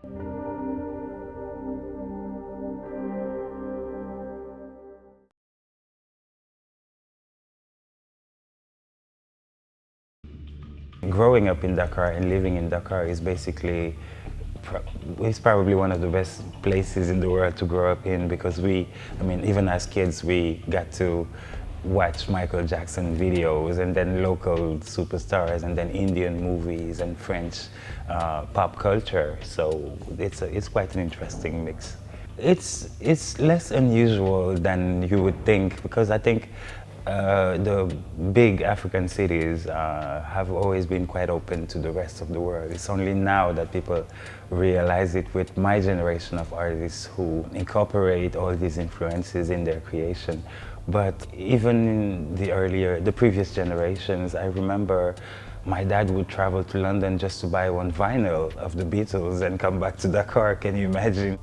Growing up in Dakar and living in Dakar is basically it's probably one of the best places in the world to grow up in because I mean, even as kids, we got to watch Michael Jackson videos and then local superstars and then Indian movies and French pop culture. So it's quite an interesting mix. It's less unusual than you would think because I think the big African cities have always been quite open to the rest of the world. It's only now that people realize it with my generation of artists who incorporate all these influences in their creation. But even in the previous generations, I remember my dad would travel to London just to buy one vinyl of the Beatles and come back to Dakar. Can you imagine?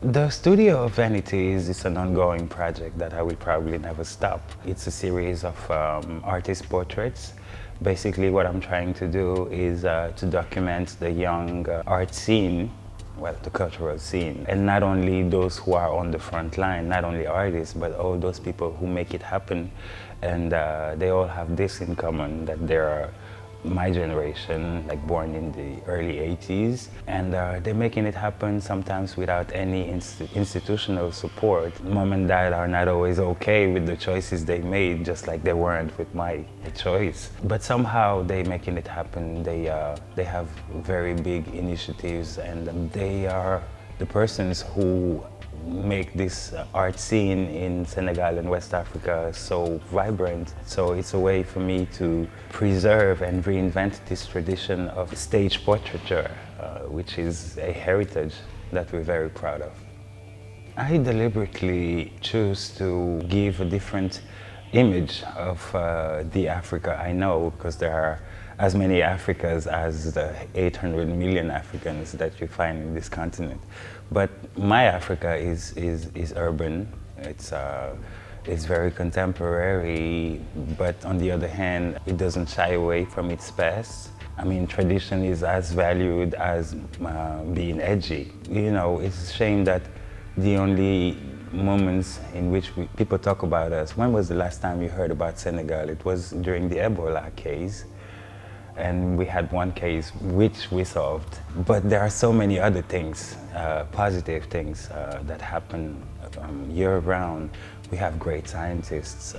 The Studio of Vanities is an ongoing project that I will probably never stop. It's a series of artist portraits. Basically what I'm trying to do is to document the young art scene, well, the cultural scene, and not only those who are on the front line, not only artists, but all those people who make it happen. And they all have this in common, that they're my generation, like born in the early 80s, and they're making it happen sometimes without any institutional support. Mom and dad are not always okay with the choices they made, just like they weren't with my choice. But somehow they're making it happen. They have very big initiatives, and they are the persons who make this art scene in Senegal and West Africa so vibrant. So it's a way for me to preserve and reinvent this tradition of stage portraiture, which is a heritage that we're very proud of. I deliberately choose to give a different image of the Africa I know, because there are as many Africas as the 800 million Africans that you find in this continent. But my Africa is urban. It's very contemporary, but on the other hand, it doesn't shy away from its past. I mean, tradition is as valued as being edgy. You know, it's a shame that the only moments in which people talk about us, when was the last time you heard about Senegal? It was during the Ebola case. And we had one case which we solved. But there are so many other things, positive things that happen year-round. We have great scientists,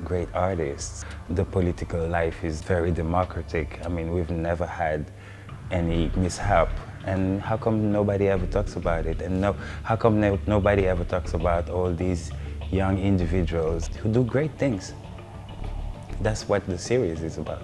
great artists. The political life is very democratic. I mean, we've never had any mishap. And how come nobody ever talks about it? And how come nobody ever talks about all these young individuals who do great things? That's what the series is about.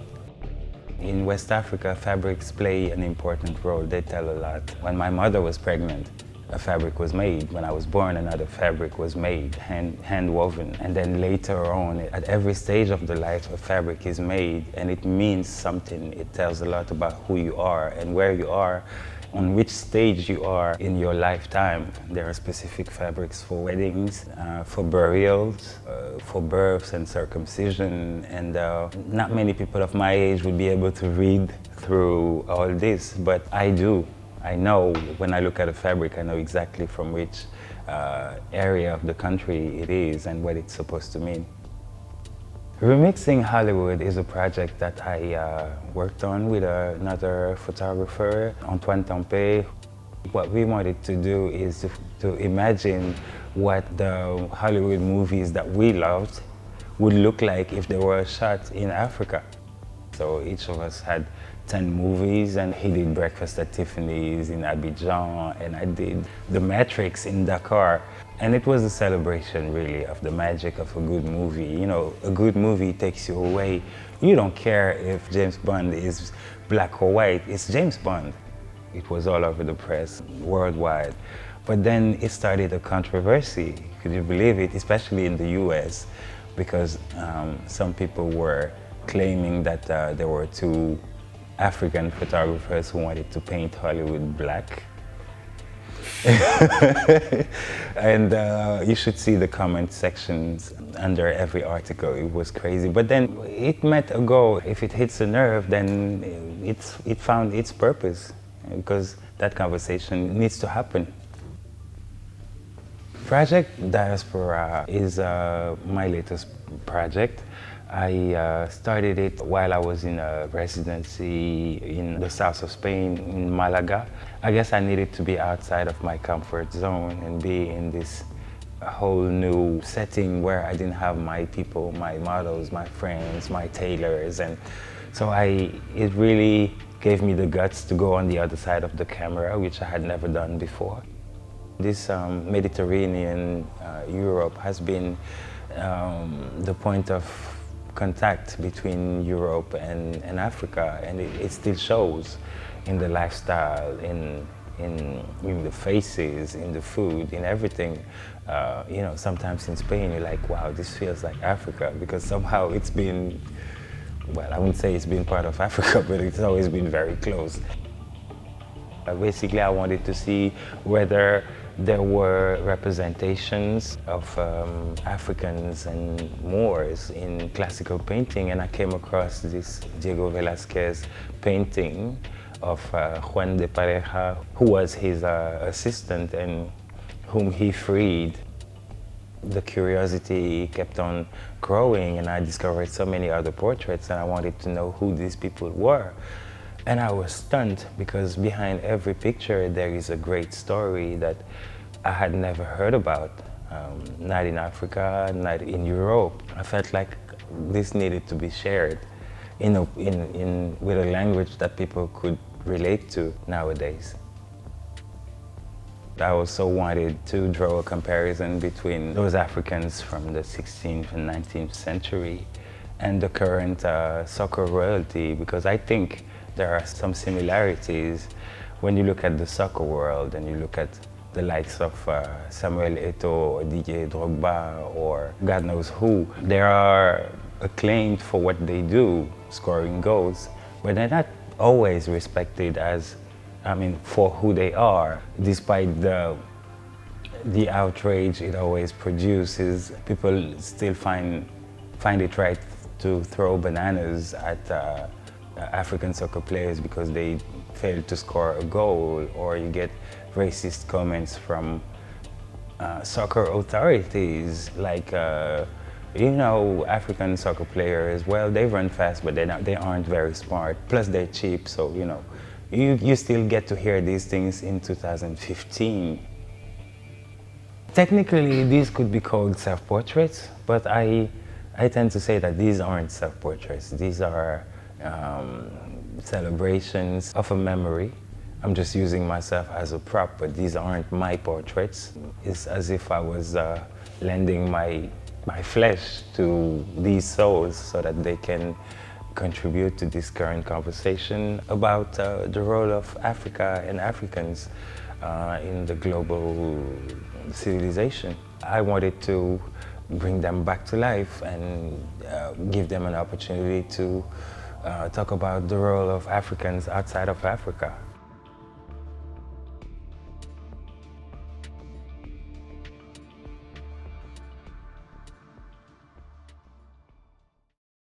In West Africa, fabrics play an important role. They tell a lot. When my mother was pregnant, a fabric was made. When I was born, another fabric was made, hand woven. And then later on, at every stage of the life, a fabric is made, and it means something. It tells a lot about who you are and where you are, on which stage you are in your lifetime. There are specific fabrics for weddings, for burials, for births and circumcision, and not many people of my age would be able to read through all this, but I do. I know when I look at a fabric, I know exactly from which area of the country it is and what it's supposed to mean. Remixing Hollywood is a project that I worked on with another photographer, Antoine Tempé. What we wanted to do is to imagine what the Hollywood movies that we loved would look like if they were shot in Africa. So each of us had 10 movies, and he did Breakfast at Tiffany's in Abidjan, and I did The Matrix in Dakar. And it was a celebration, really, of the magic of a good movie. You know, a good movie takes you away. You don't care if James Bond is black or white, it's James Bond. It was all over the press, worldwide. But then it started a controversy, could you believe it, especially in the US, because some people were claiming that there were two African photographers who wanted to paint Hollywood black. And you should see the comment sections under every article. It was crazy. But then it met a goal. If it hits a nerve, then it found its purpose. because that conversation needs to happen. Project Diaspora is my latest project. I started it while I was in a residency in the south of Spain, in Malaga. I guess I needed to be outside of my comfort zone and be in this whole new setting where I didn't have my people, my models, my friends, my tailors. And so it really gave me the guts to go on the other side of the camera, which I had never done before. This Mediterranean Europe has been the point of contact between Europe and Africa, and it still shows in the lifestyle, in the faces, in the food, in everything. You know, sometimes in Spain you're like, wow, this feels like Africa, because somehow it's been, well, I wouldn't say it's been part of Africa, but it's always been very close. Basically, I wanted to see whether there were representations of Africans and Moors in classical painting, and I came across this Diego Velázquez painting of Juan de Pareja, who was his assistant and whom he freed. The curiosity kept on growing, and I discovered so many other portraits, and I wanted to know who these people were. And I was stunned, because behind every picture there is a great story that I had never heard about, not in Africa, not in Europe. I felt like this needed to be shared with a language that people could relate to nowadays. I also wanted to draw a comparison between those Africans from the 16th and 19th century and the current soccer royalty, because I think there are some similarities when you look at the soccer world and you look at the likes of Samuel Eto'o or Didier Drogba or God knows who. They are acclaimed for what they do, scoring goals, but they're not always respected as, for who they are, despite the outrage it always produces. People still find it right to throw bananas at African soccer players because they failed to score a goal, or you get racist comments from soccer authorities like, African soccer players, well, they run fast, but they aren't very smart. Plus, they're cheap, so, you still get to hear these things in 2015. Technically, these could be called self-portraits, but I tend to say that these aren't self-portraits. These are celebrations of a memory. I'm just using myself as a prop, but these aren't my portraits. It's as if I was lending my flesh to these souls so that they can contribute to this current conversation about the role of Africa and Africans in the global civilization. I wanted to bring them back to life and give them an opportunity to talk about the role of Africans outside of Africa.